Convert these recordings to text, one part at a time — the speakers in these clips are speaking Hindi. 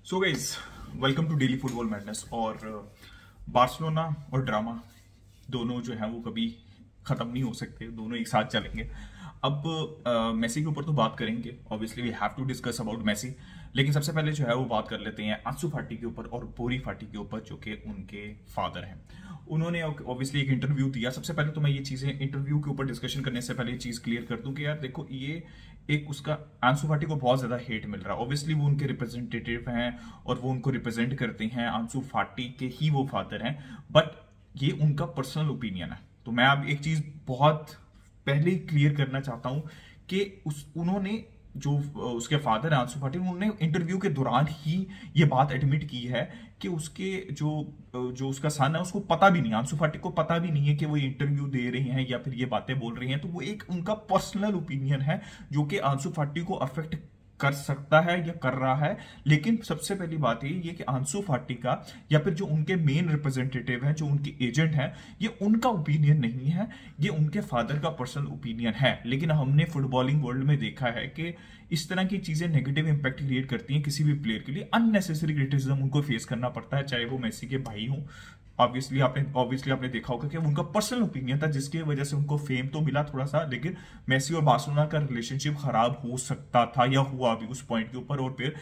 So guys, welcome to daily football madness. और बार्सिलोना और ड्रामा दोनों जो है वो कभी खत्म नहीं हो सकते, दोनों एक साथ चलेंगे। अब मेसी के ऊपर तो बात करेंगे, obviously we have to discuss about Messi. लेकिन सबसे पहले जो है वो बात कर लेते हैं आंसू फाटी के ऊपर और बोरी फाटी के ऊपर, जो कि उनके फादर हैं। उन्होंने ऑब्वियसली एक इंटरव्यू दिया। सबसे पहले तो मैं ये चीजें इंटरव्यू के ऊपर डिस्कशन करने से पहले ये चीज क्लियर कर दूं कि यार देखो, ये एक उसका आंसू फाटी को बहुत ज्यादा हेट मिल रहा है। ऑब्वियसली वो उनके रिप्रेजेंटेटिव हैं और वो उनको रिप्रेजेंट करते हैं, आंसू फाटी के ही वो फादर हैं, बट ये उनका पर्सनल ओपिनियन है। तो मैं अब एक चीज बहुत पहले ही क्लियर करना चाहता हूं कि उन्होंने जो उसके फादर है आंसू फाटी, उन्होंने इंटरव्यू के दौरान ही ये बात एडमिट की है कि उसके जो उसका सन है उसको पता भी नहीं, आंसू फाटी को पता भी नहीं है कि वो इंटरव्यू दे रहे हैं या फिर ये बातें बोल रही हैं। तो वो एक उनका पर्सनल ओपिनियन है जो कि आंसू फाटी को अफेक्ट कर सकता है या कर रहा है। लेकिन सबसे पहली बात ये कि आंसू फाटी का या फिर जो उनके मेन रिप्रेजेंटेटिव हैं, जो उनके एजेंट हैं, ये उनका ओपिनियन नहीं है, ये उनके फादर का पर्सनल ओपिनियन है। लेकिन हमने फुटबॉलिंग वर्ल्ड में देखा है कि इस तरह की चीजें नेगेटिव इंपैक्ट क्रिएट करती हैं किसी भी प्लेयर के लिए। अननेसेसरी क्रिटिसिज्म उनको फेस करना पड़ता है, चाहे वो मेसी के भाई हों। ऑब्वियसली आपने देखा होगा कि उनका पर्सनल ओपिनियन था जिसकी वजह से उनको फेम तो मिला थोड़ा सा, लेकिन मेसी और बार्सिलोना का रिलेशनशिप खराब हो सकता था या हुआ भी उस पॉइंट के ऊपर, और फिर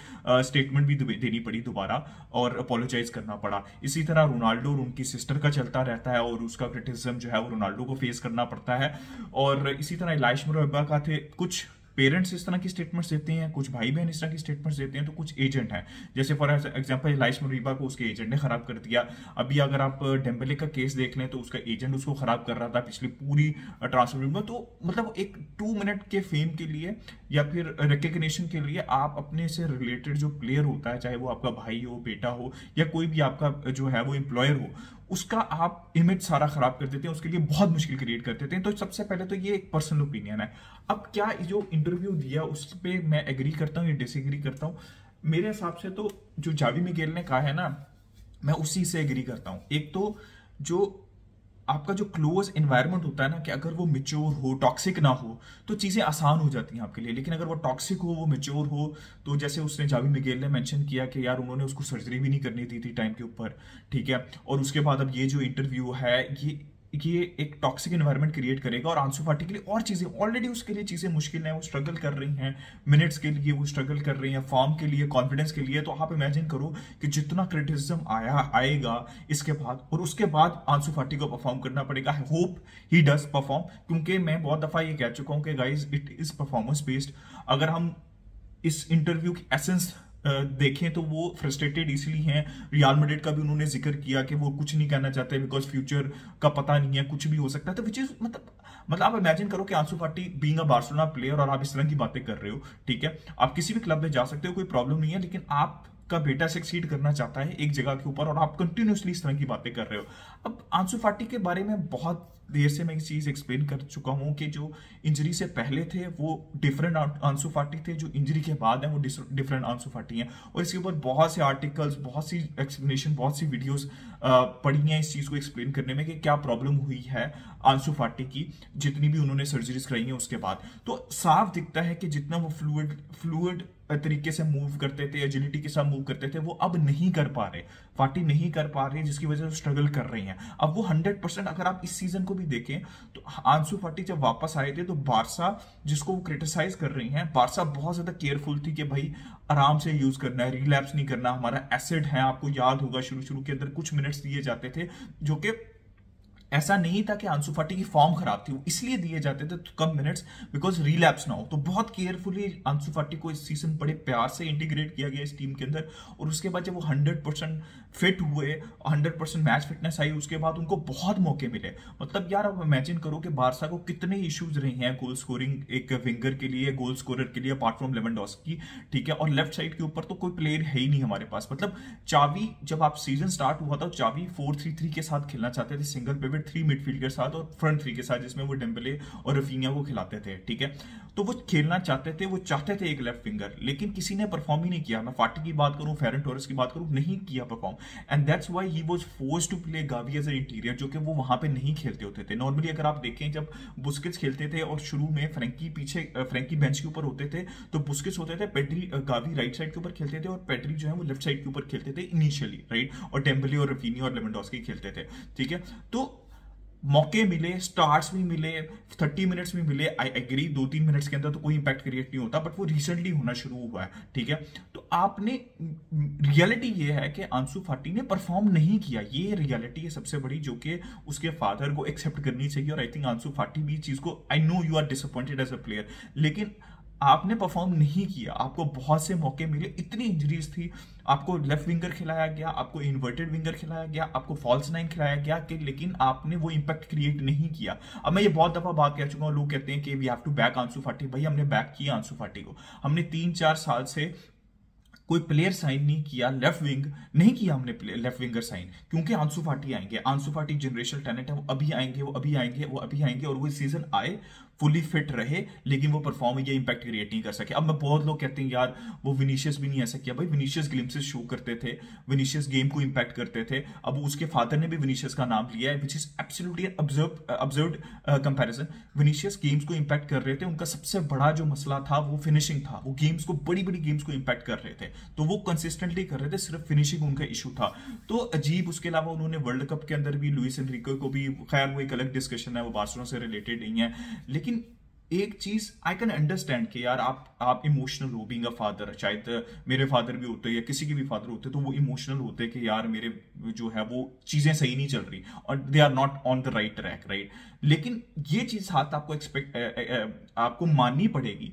स्टेटमेंट भी देनी पड़ी दोबारा और अपोलोजाइज करना पड़ा। इसी तरह रोनाल्डो और उनकी सिस्टर का चलता रहता है और उसका क्रिटिसिज्म जो है वो रोनाल्डो को फेस करना पड़ता है। और इसी तरह इलाइश मोरबा का थे, कुछ पेरेंट्स इस तरह की स्टेटमेंट्स देते हैं, कुछ भाई बहन इस तरह की स्टेटमेंट्स देते हैं, तो कुछ एजेंट हैं, जैसे फॉर एग्जांपल इलाइश मोरिबा को उसके एजेंट ने खराब कर दिया। अभी अगर आप डेम्बेले का केस देख लें तो उसका एजेंट उसको खराब कर रहा था पिछली पूरी ट्रांसफर में। तो मतलब एक 2 मिनट के फेम के लिए या फिर रिकग्निशन के लिए आप अपने से रिलेटेड जो प्लेयर होता है, चाहे वो आपका भाई हो, बेटा हो, या कोई भी आपका जो है वो एम्प्लॉयर हो, उसका आप इमेज सारा खराब कर देते हैं, उसके लिए बहुत मुश्किल क्रिएट कर देते हैं। तो सबसे पहले तो ये एक पर्सनल ओपिनियन है। अब क्या जो इंटरव्यू दिया उस पे मैं एग्री करता हूँ या डिसएग्री करता हूँ? मेरे हिसाब से तो जो जावी मिगेल ने कहा है ना, मैं उसी से एग्री करता हूँ। एक तो जो आपका जो क्लोज एनवायरनमेंट होता है ना, कि अगर वो मेच्योर हो, टॉक्सिक ना हो, तो चीजें आसान हो जाती हैं आपके लिए। लेकिन अगर वो टॉक्सिक हो, वो मेच्योर हो, तो जैसे उसने जावी मिगेल ने मेंशन किया कि यार उन्होंने उसको सर्जरी भी नहीं करनी थी टाइम के ऊपर, ठीक है। और उसके बाद अब ये जो इंटरव्यू है, ये एक टॉक्सिक एनवायरनमेंट क्रिएट करेगा। और आंसू फाटी के लिए और चीजें, ऑलरेडी उसके लिए चीजें मुश्किल हैं, वो स्ट्रगल कर रही हैं, मिनट्स के लिए वो स्ट्रगल कर रही हैं, फॉर्म के लिए, कॉन्फिडेंस के लिए। तो आप इमेजिन करो कि जितना क्रिटिसिज्म आएगा इसके बाद, और उसके बाद आंसू फाटी को परफॉर्म करना पड़ेगा। I hope he does perform, क्योंकि मैं बहुत दफा ये कह चुका हूं कि guys it is performance based. अगर हम इस इंटरव्यू की एसेंस देखें तो वो फ्रस्ट्रेटेड इसलिए हैं। रियल मैड्रिड का भी उन्होंने जिक्र किया कि वो कुछ नहीं कहना चाहते बिकॉज फ्यूचर का पता नहीं है, कुछ भी हो सकता है। तो विच इज मतलब आप इमेजिन करो कि आंसू फाटी बीइंग अ बार्सिलोना प्लेयर और आप इस तरह की बातें कर रहे हो, ठीक है। आप किसी भी क्लब में जा सकते हो, कोई प्रॉब्लम नहीं है, लेकिन आपका बेटा सक्सीड करना चाहता है एक जगह के ऊपर और आप कंटिन्यूसली इस तरह की बातें कर रहे हो। अब आंसू फाटी के बारे में बहुत देर से मैं एक चीज एक्सप्लेन कर चुका हूं कि जो इंजरी से पहले थे वो डिफरेंट आंसू फाटी थे, जो इंजरी के बाद है वो डिफरेंट आंसू फाटी हैं। और इसके ऊपर बहुत से आर्टिकल्स, बहुत सी एक्सप्लेनेशन, बहुत सी वीडियोस पढ़ी हैं इस चीज को एक्सप्लेन करने में कि क्या प्रॉब्लम हुई है आंसू फाटी की, जितनी भी उन्होंने सर्जरीज कराई हैं उसके बाद। तो साफ दिखता है कि जितना वो फ्लूइड तरीके से मूव करते थे, एजिलिटी के साथ मूव करते थे, वो अब नहीं कर पा रहे, फाटी नहीं कर पा रहे, जिसकी वजह से स्ट्रगल कर रही हैं। अब वो 100%, अगर आप इस सीजन को भी देखें तो आंसू फाटी जब वापस आए थे तो बारसा, जिसको वो क्रिटिसाइज कर रही हैं, बारसा बहुत ज्यादा केयरफुल थी कि भाई आराम से यूज करना है, रिलैप्स नहीं करना, हमारा एसिड है। आपको याद होगा शुरू के अंदर कुछ मिनट्स दिए जाते थे, जो कि ऐसा नहीं था कि आंसू फाटी की फॉर्म खराब थी, वो इसलिए दिए जाते थे कम मिनट्स बिकॉज रिलैप्स ना हो। तो बहुत केयरफुली आंसू फाटी को इस सीजन बड़े प्यार से इंटीग्रेट किया गया इस टीम के अंदर। और उसके बाद जब वो 100% फिट हुए, 100% मैच फिटनेस आई, उसके बाद उनको बहुत मौके मिले। मतलब यार आप इमेजिन करो कि बारसा को कितने इश्यूज रहे हैं गोल स्कोरिंग, एक विंगर के लिए, गोल स्कोरर के लिए, अपार्ट फ्रॉम लेवेंडोस्की, ठीक है। और लेफ्ट साइड के ऊपर तो कोई प्लेयर है ही नहीं हमारे पास। मतलब चावी, जब आप सीजन स्टार्ट हुआ था, चावी 4-3-3 के साथ खेलना चाहते थे, सिंगल पिवट विद 3 मिडफील्ड के साथ और फ्रंट 3 के साथ, जिसमें वो डेम्बले और रफीनिया को खिलाते थे, ठीक है। तो वो खेलना चाहते थे, वो चाहते थे एक लेफ्ट विंगर, लेकिन किसी ने परफॉर्म ही नहीं किया। मैं फाटी की बात करूं, फेरन टोरेस की बात करूं, नहीं किया perform, and that's why he was forced to play Gavi as an interior, जो कि वो वहां पे नहीं खेलते होते थे। नॉर्मली अगर आप देखें, जब बुस्केट्स खेलते थे और शुरू में फ्रैंकी बेंच के ऊपर होते थे, तो बुस्केट्स होते थे, पेड्री गावी राइट साइड के ऊपर खेलते थे और पेड्री जो है वो लेफ्ट साइड के ऊपर खेलते थे इनिशियली, राइट, और डेम्बले और रफीनिया और लेवेंडोस्की खेलते थे, ठीक है। तो मौके मिले, स्टार्ट्स भी मिले, 30 मिनट्स भी मिले, आई एग्री 2-3 मिनट्स के अंदर तो कोई इंपैक्ट क्रिएट नहीं होता, बट वो रिसेंटली होना शुरू हुआ है, ठीक है। तो आपने, रियलिटी ये है कि आंसू फाटी ने परफॉर्म नहीं किया, ये रियलिटी है सबसे बड़ी, जो कि उसके फादर को एक्सेप्ट करनी चाहिए। और आई थिंक आंसू फाटी भी चीज को, I know you are disappointed as a player, लेकिन आपने परफॉर्म नहीं किया। आपको बहुत से मौके मिले, इतनी इंजरीज थी, आपको लेफ्ट विंगर खिलाया गया, आपको इन्वर्टेड विंगर खिलाया गया, आपको फॉल्स नाइन खिलाया गया, कि लेकिन आपने वो इंपैक्ट क्रिएट नहीं किया। अब मैं ये बहुत दफा बात कह चुका हूं, लोग कहते हैं कि वी हैव टू बैक आंसू फाटी। भाई हमने बैक किया आंसू फाटी को, हमने 3-4 साल से कोई प्लेयर साइन नहीं किया, लेफ्ट विंग नहीं किया हमने लेफ्ट विंगर साइन, क्योंकि आंसू फाटी आएंगे। आंसू फाटी जनरेशनल टैलेंट है, वो अभी आएंगे, वो अभी आएंगे, वो अभी आएंगे, और वो सीजन आए, फुली फिट रहे, लेकिन वो परफॉर्म या इंपैक्ट क्रिएट नहीं कर सके। अब मैं, बहुत लोग कहते हैं यार वो विनीशियस भी नहीं ऐसा किया। भाई विनीशियस ग्लिम्सेस शो करते थे, विनीशियस गेम को इंपैक्ट करते थे। अब उसके फादर ने भी विनीशियस का नाम लिया है, which is absolutely observed comparison. Vinicius games को इंपैक्ट कर रहे थे, उनका सबसे बड़ा जो मसला था वो फिनिशिंग था। वो गेम्स को, बड़ी बड़ी गेम्स को इंपैक्ट कर रहे थे, तो वो कंसिस्टेंटली कर रहे थे, सिर्फ फिनिशिंग उनका इशू था। तो अजीब, उसके अलावा उन्होंने वर्ल्ड कप के अंदर भी लुइस एनरिको को भी, खैर वो एक अलग डिस्कशन है, वो बार्सिलोना से रिलेटेड नहीं है, लेकिन एक चीज आई कैन अंडरस्टैंड कि यार आप इमोशनल हो बीइंग अ फादर। शायद मेरे फादर भी होते या किसी के भी फादर होते, तो वो इमोशनल होते कि यार मेरे जो है वो चीजें सही नहीं चल रही और they are not on the right track, right. लेकिन ये चीज हाथ आपको माननी पड़ेगी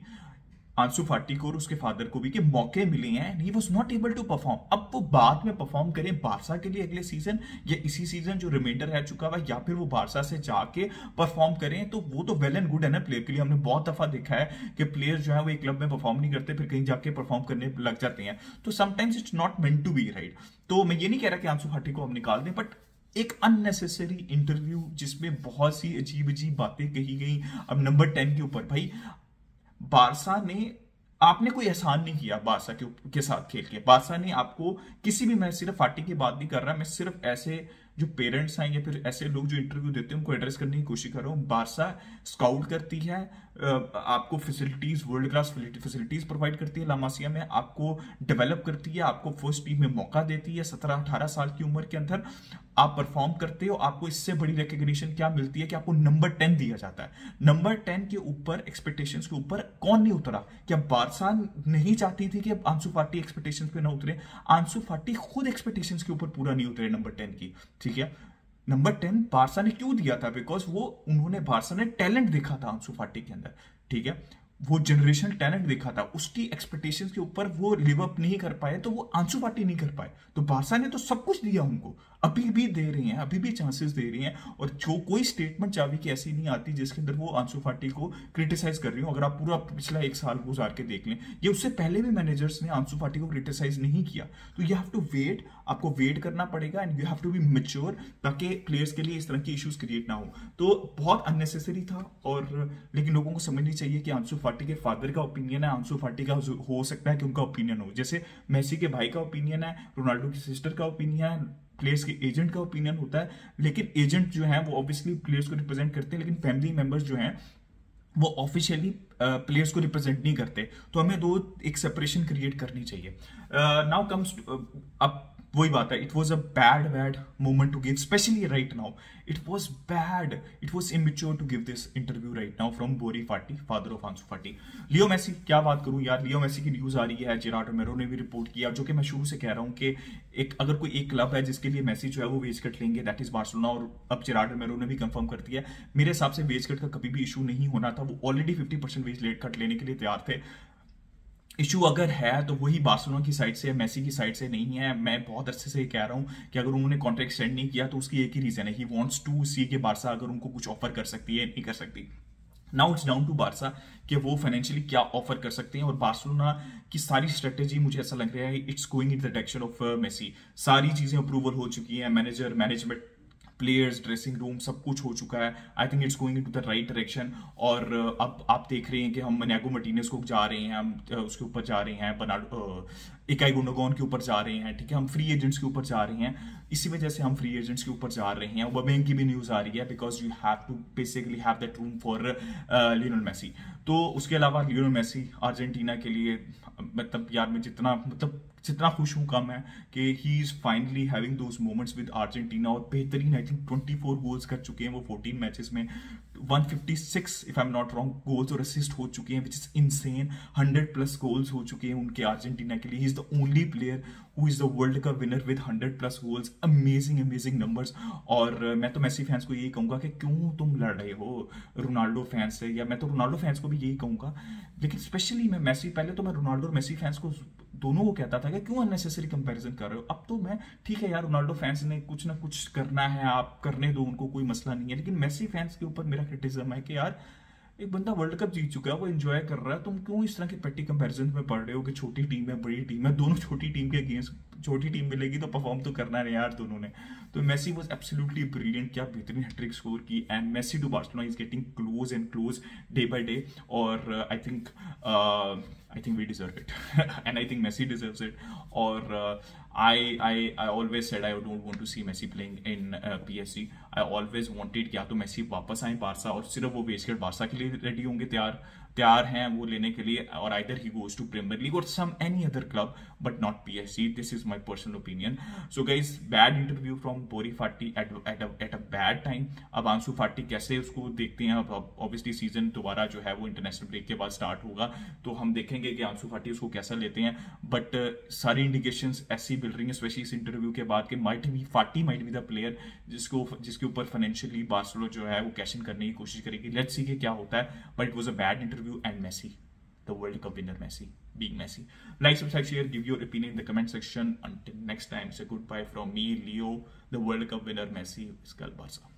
आंसू फाटी को और उसके फादर को भी, कि मौके मिले हैं, he was not able to perform. अब वो बाद में परफॉर्म करें बारसा के लिए अगले सीजन, या इसी सीजन जो रिमाइंडर रह चुका हुआ, या फिर वो बारसा से जाके परफॉर्म करें, तो वो तो वेल एंड गुड है ना प्लेयर के लिए। हमने बहुत दफा देखा है कि प्लेयर जो है वो एक क्लब में परफॉर्म नहीं करते, फिर कहीं जाके परफॉर्म करने लग जाते हैं। तो sometimes it's not meant to be, right. तो मैं ये नहीं कह रहा कि आंसू फाटी को हम निकाल दें, बट एक अननेसेसरी इंटरव्यू जिसमें बहुत सी अजीब अजीब बातें कही गई। अब नंबर 10 के ऊपर, भाई बारसा ने, आपने कोई एहसान नहीं किया बारसा के साथ खेल के। बारसा ने आपको किसी भी, मैं सिर्फ फाटी की बात नहीं कर रहा, मैं सिर्फ ऐसे जो पेरेंट्स हैं या फिर ऐसे लोग जो इंटरव्यू देते हैं उनको एड्रेस करने की कोशिश कर रहा हूँ। बारसा स्काउट करती है, आपको facilities, world class facilities provide करती है लामासिया में, आपको डेवलप करती है, आपको फर्स्ट टीम में मौका देती है। 17-18 साल की उम्र के अंदर आप परफॉर्म करते हो, आपको इससे बड़ी रिकग्निशन क्या मिलती है कि आपको नंबर 10 दिया जाता है। नंबर 10 के ऊपर, एक्सपेक्टेशंस के ऊपर कौन नहीं उतरा? क्या बारसा नहीं चाहती थी कि अब आंसू फाटी एक्सपेक्टेशंस पे ना उतरे? आंसू फाटी खुद एक्सपेक्टेशंस के ऊपर पूरा नहीं उतरे नंबर 10 की, ठीक है। नंबर 10 बारसा ने क्यों दिया था? बिकॉज वो, उन्होंने, बारसा ने टैलेंट देखा था आंसू फाटी के अंदर, ठीक है। वो जनरेशनल टैलेंट देखा था, उसकी एक्सपेक्टेशंस के ऊपर वो लिव अप नहीं कर पाए, तो वो आंसू फाटी नहीं कर पाए। तो बारसा ने तो सब कुछ दिया उनको, अभी भी दे रही हैं, अभी भी चांसेस दे रही हैं, और जो कोई स्टेटमेंट चावी की ऐसी नहीं आती जिसके अंदर वो आंसू फाटी को क्रिटिसाइज कर रही हो। अगर आप पूरा पिछला 1 साल गुजार के देख लें, ये उससे पहले भी मैनेजर्स ने आंसू फाटी को क्रिटिसाइज नहीं किया। तो यू हैव टू वेट, आपको वेट करना पड़ेगा, and you have to be mature, ताकि प्लेयर्स के लिए इस तरह की इश्यूज क्रिएट ना हो। तो बहुत अननेसेसरी था, और लेकिन लोगों को समझनी चाहिए कि आंसू फाटी के फादर का ओपिनियन है, आंसू फाटी का हो सकता है कि उनका ओपिनियन हो, जैसे मेसी के भाई का ओपिनियन है, रोनाल्डो की सिस्टर का ओपिनियन है, प्लेयर्स के एजेंट का ओपिनियन होता है। लेकिन एजेंट जो है वो ऑब्वियसली प्लेयर्स को रिप्रेजेंट करते हैं, लेकिन फैमिली मेंबर्स जो हैं वो ऑफिशियली प्लेयर्स को रिप्रेजेंट नहीं करते। तो हमें एक सेपरेशन क्रिएट करनी चाहिए। नाउ कम्स, अब वही बात है, it was a bad moment to give, specially right now. It was bad, it was immature to give this interview right now from Bori Fati, father of आंसू फाटी। लियो मेसी, क्या बात करूं यार, लियो मेसी की न्यूज आ रही है, जेरार्ड रोमेरो ने भी रिपोर्ट किया, जो कि मैं शुरू से कह रहा हूं कि अगर कोई एक क्लब है जिसके लिए मेसी जो है वो वेज कट लेंगे, दैट इज बार्सिलोना, और अब जेरार्ड रोमेरो ने भी कंफर्म कर दिया। मेरे हिसाब से वेज कट का कभी भी इशू नहीं होना था, वो ऑलरेडी 50% वेज लेट कट लेने के लिए तैयार थे। इशू अगर है तो वही बार्सिलोना की साइड से, मेसी की साइड से नहीं है। मैं बहुत अच्छे से कह रहा हूं कि अगर उन्होंने कॉन्ट्रैक्ट एक्सटेंड नहीं किया तो उसकी एक ही रीजन है, ही वांट्स टू सी के बार्सा अगर उनको कुछ ऑफर कर सकती है, नहीं कर सकती। Now it's down to Barca कि वो फाइनेंशियली क्या ऑफर कर सकते हैं, और बार्सिलोना की सारी स्ट्रेटेजी मुझे ऐसा लग रहा है it's going in the direction of Messi. सारी चीजें अप्रूवल हो चुकी हैं, मैनेजमेंट प्लेयर्स, ड्रेसिंग रूम, सब कुछ हो चुका है। I think it's going into the right direction. और अब आप देख रहे हैं कि हम मनियागो मार्टिनेज को जा रहे हैं, हम उसके ऊपर जा रहे हैं, बर्नार्डो इकाई गुंडोगन के ऊपर जा रहे हैं, ठीक है, हम फ्री एजेंट्स के ऊपर जा रहे हैं। इसी वजह से हम फ्री एजेंट्स के ऊपर जा रहे हैं। ओबामेंग की भी न्यूज आ रही है, because you have to basically have that room for Lionel Messi. तो उसके अलावा लियोनेल मेसी अर्जेंटीना के लिए, मतलब यार मैं जितना खुश हूं कम है कि he is finally having those moments with Argentina. और बेहतरीन, आई थिंक 24 गोल्स कर चुके हैं वो 14 मैचेस में, 156 if I am not wrong goals और असिस्ट हो चुके हैं, विच इज इनसेन। 100+ गोल्स हो चुके हैं उनके अर्जेंटीना के लिए। He is the only player who is the world cup winner with 100+ goals. Amazing numbers. और मैं तो मेसी फैंस को यही कहूंगा कि क्यों तुम लड़ रहे हो रोनाल्डो फैंस से, या मैं तो रोनाल्डो फैंस को भी यही कहूंगा, लेकिन स्पेशली मैं मेसी, पहले तो मैं रोनाल्डो और मेसी फैंस को दोनों को कहता था कि क्यों अननेसेसरी कंपैरिजन कर रहे हो। अब तो मैं, ठीक है यार, रोनाल्डो फैंस ने कुछ ना कुछ करना है, आप करने दो उनको, कोई मसला नहीं है। लेकिन मेसी फैंस के ऊपर मेरा क्रिटिसिज्म है कि यार एक बंदा वर्ल्ड कप जीत चुका है, वो एंजॉय कर रहा है, तुम क्यों इस तरह के पेटी कंपैरिजन में पड़ रहे हो कि छोटी टीम है, बड़ी टीम है, दोनों छोटी टीम के अगेंस्ट छोटी टीम मिलेगी तो परफॉर्म तो करना है यार दोनों ने। तो मेसी वाज एब्सोल्युटली ब्रिलियंट, क्या बेहतरीन हैट्रिक स्कोर की। And Messi to Barcelona is getting close and close day by day. और I think we deserve it and I think Messi deserves it. और I always said I don't want to see Messi playing in PSG. I always wanted कि या तो मेसी वापस आए बारसा, और सिर्फ वो बेस्ड बारसा के लिए रेडी होंगे, तैयार हैं वो लेने के लिए, और either he goes to premier league और some any other club but not PSG. This is my personal opinion. So guys, bad interview from Bori Fati at a bad time. अब आंसू फाटी कैसे उसको देखते हैं, अब ऑब्वियसली सीजन दोबारा जो है वो इंटरनेशनल ब्रेक के बाद स्टार्ट होगा, तो हम देखेंगे कि आंसू फाटी उसको कैसा लेते हैं. बट सारी इंडिकेशंस ऐसी मिल रही है, स्पेशली इस इंटरव्यू के बाद, कि फाटी माइट बी द प्लेयर जिसके ऊपर फाइनेंशियली बार्सिलोना जो है वो कैश इन करने की कोशिश करेगी. लेट्स सी कि क्या होता है. But it was a bad interview and Messi, the World Cup winner Messi, being Messi. Like, subscribe, share, give your opinion in the comment section. Until next time, say goodbye from me, Leo, the World Cup winner Messi, Barca.